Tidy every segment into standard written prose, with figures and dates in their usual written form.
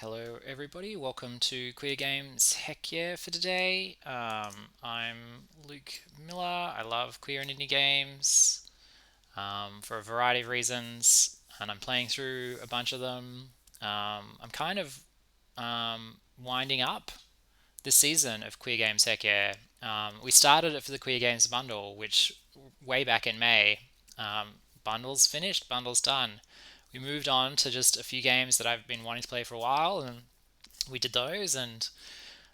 Hello, everybody. Welcome to Queer Games Heck Yeah for today. I'm Luke Miller. I love queer and indie games for a variety of reasons, and I'm playing through a bunch of them. I'm kind of winding up this season of Queer Games Heck Yeah. We started it for the Queer Games bundle, which way back in May. Um, Bundle's finished, bundle's done. We moved on to just a few games that I've been wanting to play for a while, and we did those, and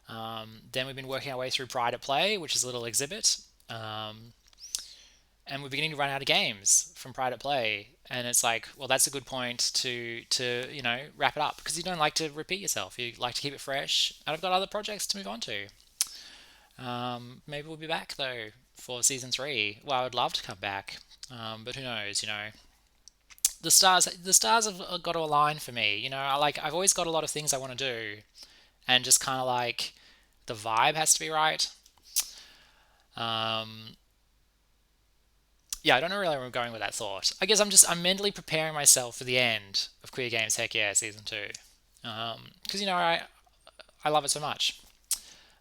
then we've been working our way through Pride at Play, which is a little exhibit, and we're beginning to run out of games from Pride at Play, and it's like, well, that's a good point to wrap it up because you don't like to repeat yourself. You like to keep it fresh, and I've got other projects to move on to. Maybe we'll be back though for season three. Well, I would love to come back, but who knows? The stars have got to align for me. I've always got a lot of things I want to do, and just kind of like the vibe has to be right. Um, yeah, I don't know really where I'm going with that thought. I guess I'm mentally preparing myself for the end of Queer Games Heck Yeah season two, because I love it so much,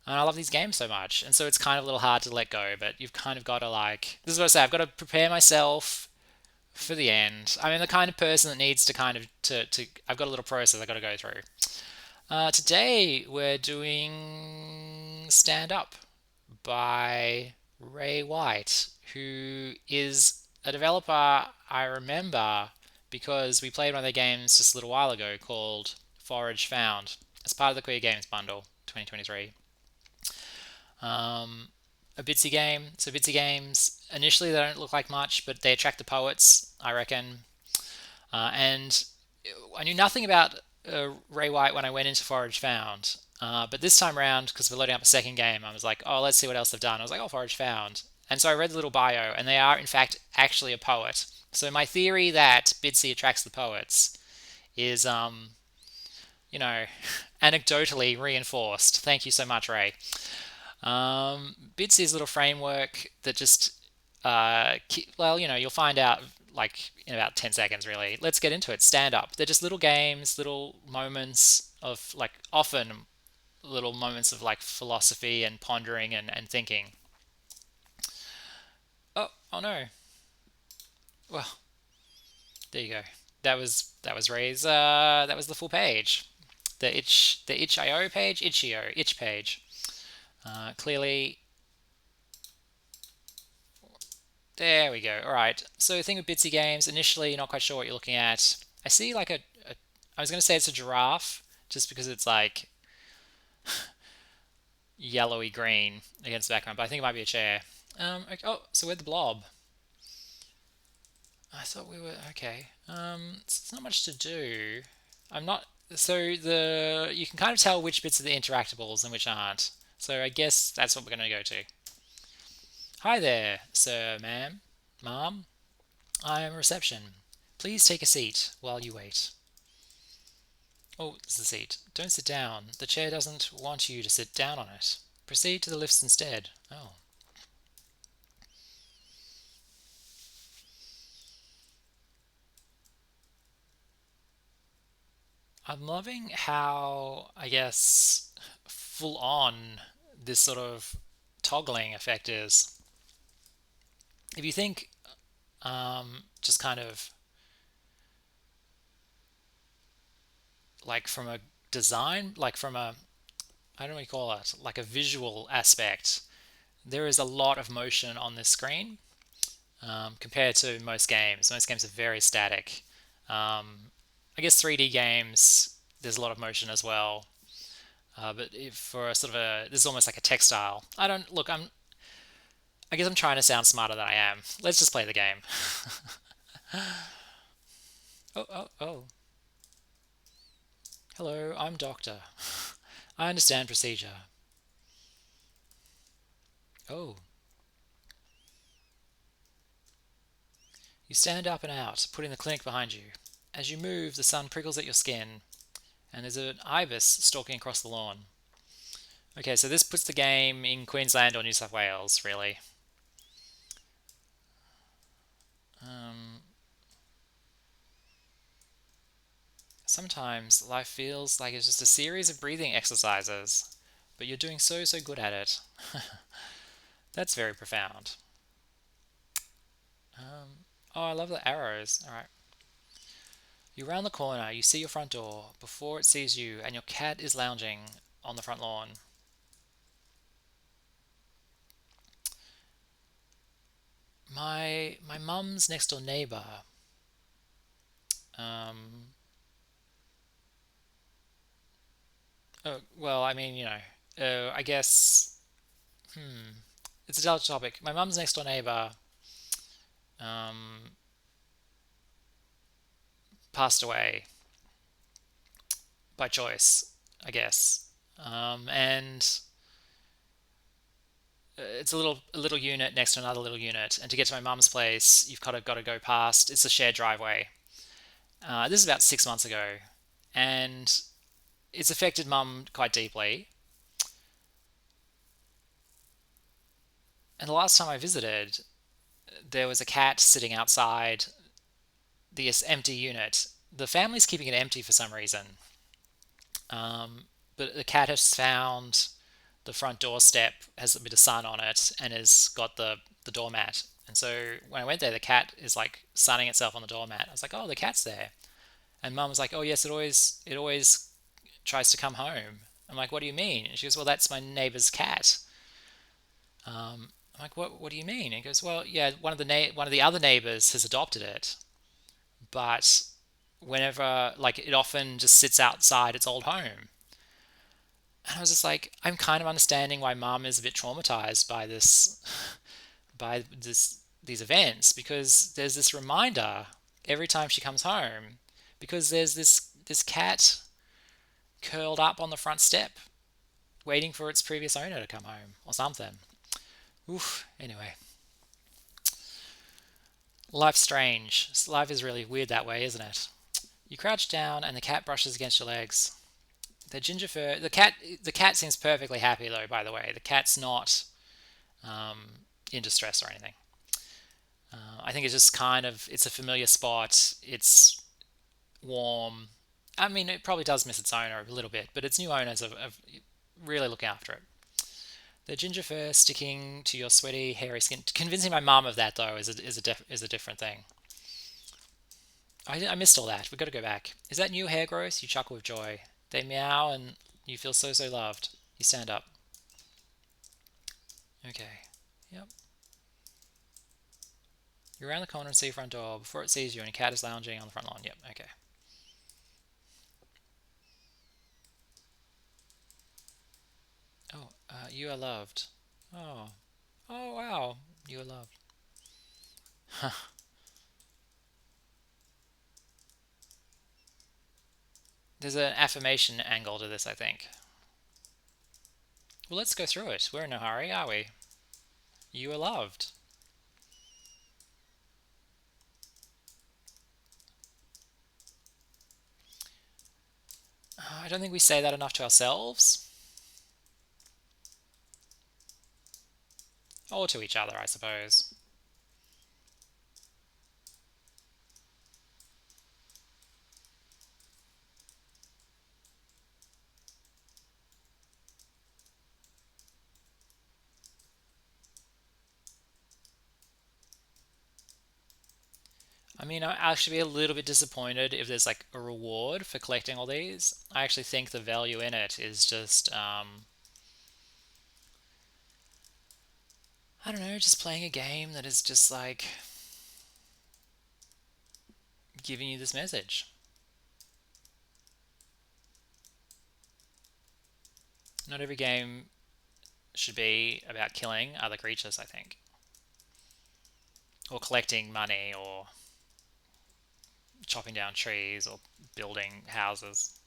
and I love these games so much, and so it's kind of a little hard to let go. But you've kind of got to like this is what I say. I've got to prepare myself for the end. I mean, the kind of person that needs to kind of to I've got a little process I've got to go through. Today we're doing Stand Up by Rae White, who is a developer I remember because we played one of their games just a little while ago called Forage Found as part of the Queer Games Bundle 2023. Um, a Bitsy game. So Bitsy games, initially they don't look like much, but they attract the poets, I reckon. And I knew nothing about Rae White when I went into Forage Found. But this time around, because we're loading up a second game, I was like, oh, let's see what else they've done. I was like, oh, Forage Found. And so I read the little bio, and they are, in fact, actually a poet. So my theory that Bitsy attracts the poets is, you know, anecdotally reinforced. Thank you so much, Rae. Bitsy's little framework that just, well, you'll find out like in about 10 seconds, really. Let's get into it. Stand up. They're just little games, little moments of like, often little moments of like philosophy and pondering and thinking. Oh no. Well, there you go. That was Ray's. That was the full page. The itch.io page, itch.io, itch page. Clearly, there we go. All right. So the thing with Bitsy games, initially you're not quite sure what you're looking at. I see like I was going to say it's a giraffe just because it's like yellowy green against the background, but I think it might be a chair. Okay, oh, so we're the blob. I thought we were okay. It's not much to do. I'm not. So the you can kind of tell which bits are the interactables and which aren't. So I guess that's what we're going to go to. Hi there, sir, ma'am, mom. I am reception. Please take a seat while you wait. Oh, there's the seat. Don't sit down. The chair doesn't want you to sit down on it. Proceed to the lifts instead. Oh. I'm loving how, I guess, full on this sort of toggling effect is. If you think just kind of like from a design, like from a, I don't know what you call it, like a visual aspect, there is a lot of motion on this screen compared to most games. Most games are very static. I guess 3D games, there's a lot of motion as well. But if for a sort of this is almost like a textile. I don't look. I guess I'm trying to sound smarter than I am. Let's just play the game. Oh, oh, oh. Hello, I'm Doctor. I understand procedure. Oh. You stand up and out, putting the clinic behind you. As you move, the sun prickles at your skin, and there's an ibis stalking across the lawn. Okay, so this puts the game in Queensland or New South Wales, really. Sometimes life feels like it's just a series of breathing exercises, but you're doing so good at it. That's very profound. Oh, I love the arrows. All right. You round the corner, you see your front door before it sees you, and your cat is lounging on the front lawn. My mum's next door neighbor. Um, well, I mean, I guess it's a dull topic. My mum's next door neighbor um, passed away by choice, I guess, and it's a little unit next to another little unit, and to get to my mum's place, you've got to go past. It's a shared driveway. This is about 6 months ago, and it's affected mum quite deeply. And the last time I visited, there was a cat sitting outside this empty unit. The family's keeping it empty for some reason, but the cat has found the front doorstep has a bit of sun on it and has got the doormat. And so when I went there, the cat is like sunning itself on the doormat. I was like, "Oh, the cat's there." And mum was like, "Oh, yes, it always tries to come home." I'm like, "What do you mean?" And she goes, "Well, that's my neighbor's cat." I'm like, "What do you mean?" And he goes, "Well, yeah, one of the other neighbors has adopted it, but whenever like it often just sits outside its old home." And I was just like, I'm kind of understanding why mum is a bit traumatized by these events, because there's this reminder every time she comes home, because there's this cat curled up on the front step waiting for its previous owner to come home or something. Oof. Anyway, life's strange. Life is really weird that way, isn't it? You crouch down and the cat brushes against your legs. The ginger fur. The cat seems perfectly happy though. By the way, the cat's not in distress or anything. I think it's just it's a familiar spot. It's warm. I mean, it probably does miss its owner a little bit, but its new owners have really looking after it. The ginger fur sticking to your sweaty, hairy skin. Convincing my mum of that though is a different thing. I missed all that. We've got to go back. Is that new hair growth? You chuckle with joy. They meow and you feel so loved. You stand up. Okay. Yep. You're around the corner and see your front door before it sees you, and your cat is lounging on the front lawn. Yep. Okay. Oh, you are loved. Oh. Oh wow. You are loved. There's an affirmation angle to this, I think. Well, let's go through it. We're in no hurry, are we? You are loved. I don't think we say that enough to ourselves, or to each other, I suppose. I mean, I actually be a little bit disappointed if there's like a reward for collecting all these. I actually think the value in it is just, I don't know, just playing a game that is just like giving you this message. Not every game should be about killing other creatures, I think, or collecting money, or chopping down trees, or building houses.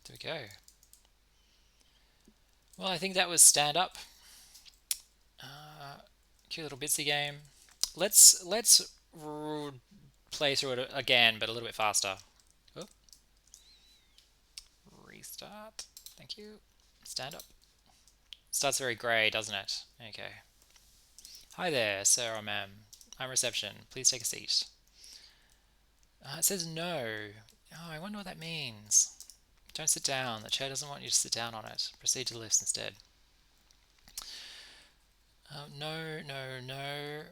There we go. Well, I think that was stand up. Cute little bitsy game. Let's play through it again, but a little bit faster. Oh, restart. Thank you. Stand up. Starts very grey, doesn't it? Okay. Hi there, sir or ma'am. I'm reception. Please take a seat. It says no. Oh, I wonder what that means. Don't sit down. The chair doesn't want you to sit down on it. Proceed to the list instead. No, no, no.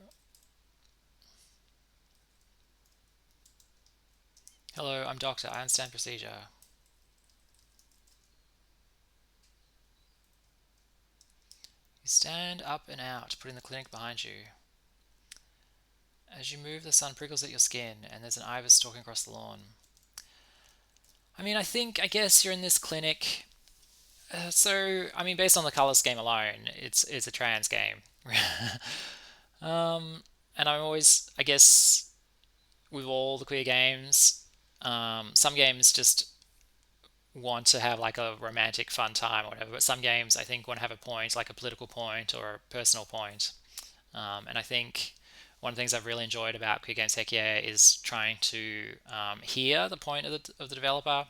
Hello, I'm doctor. I understand procedure. You stand up and out, putting the clinic behind you. As you move, the sun prickles at your skin, and there's an ibis stalking across the lawn. I mean, I guess you're in this clinic. Based on the color scheme alone, it's a trans game. And I'm always, I guess, with all the queer games, some games just want to have like a romantic fun time or whatever, but some games I think want to have a point, like a political point or a personal point. And I think one of the things I've really enjoyed about Queer Games Heck Yeah is trying to hear the point of the developer.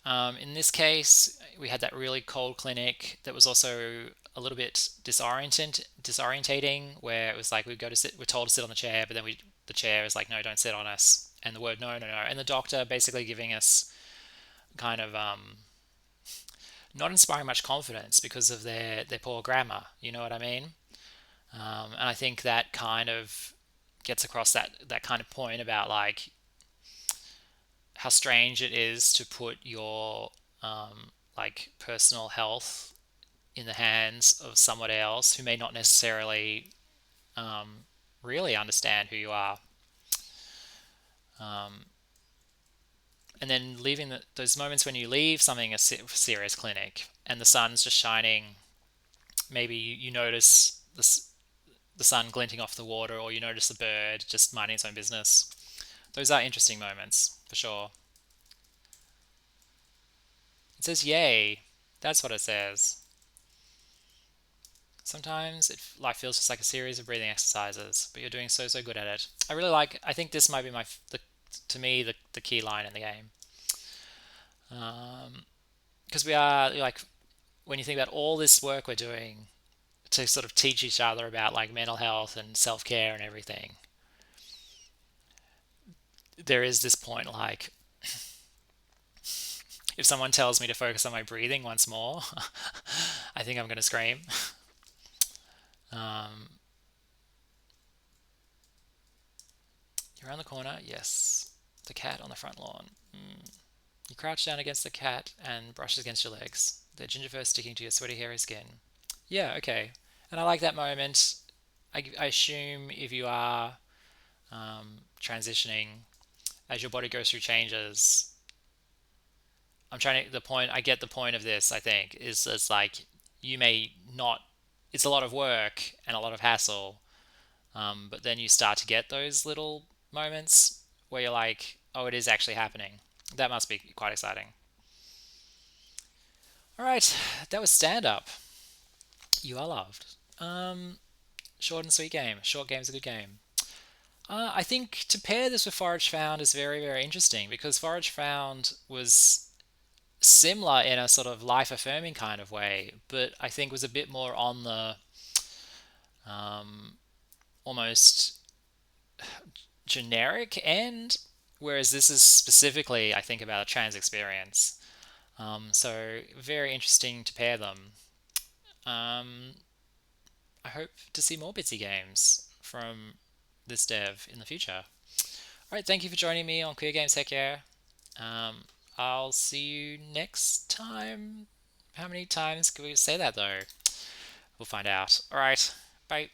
In this case, we had that really cold clinic that was also a little bit disorientating, where it was like we're told to sit on the chair, but then the chair is like, no, don't sit on us, and the word no, no, no, and the doctor basically giving us kind of not inspiring much confidence because of their poor grammar. You know what I mean? And I think that kind of gets across that kind of point about like how strange it is to put your like personal health in the hands of someone else who may not necessarily really understand who you are. Um, and then leaving those moments when you leave something a serious clinic and the sun's just shining, maybe you notice the sun glinting off the water, or you notice the bird just minding its own business. Those are interesting moments for sure. It says yay. That's what it says. Sometimes life feels just like a series of breathing exercises, but you're doing so good at it. I think this might be to me, the key line in the game. Because we are, like, when you think about all this work we're doing to sort of teach each other about like mental health and self-care and everything, there is this point like, if someone tells me to focus on my breathing once more, I think I'm going to scream. Um, you're around the corner, yes. The cat on the front lawn. You crouch down against the cat and brushes against your legs, the ginger fur sticking to your sweaty, hairy skin. Yeah, okay. And I like that moment. I assume if you are transitioning as your body goes through changes, I get the point of this, I think, is it's like you may not, it's a lot of work and a lot of hassle, but then you start to get those little moments where you're like, oh, it is actually happening. That must be quite exciting. All right, that was stand up. You are loved. Short and sweet game. Short game's a good game. I think to pair this with Forage Found is very interesting because Forage Found was similar in a sort of life affirming kind of way, but I think was a bit more on the almost generic end, whereas this is specifically, I think, about a trans experience. So very interesting to pair them. Um, I hope to see more Bitsy games from this dev in the future. All right, thank you for joining me on Queer Games Heck Yeah. Um, I'll see you next time. How many times can we say that though? We'll find out. All right, bye.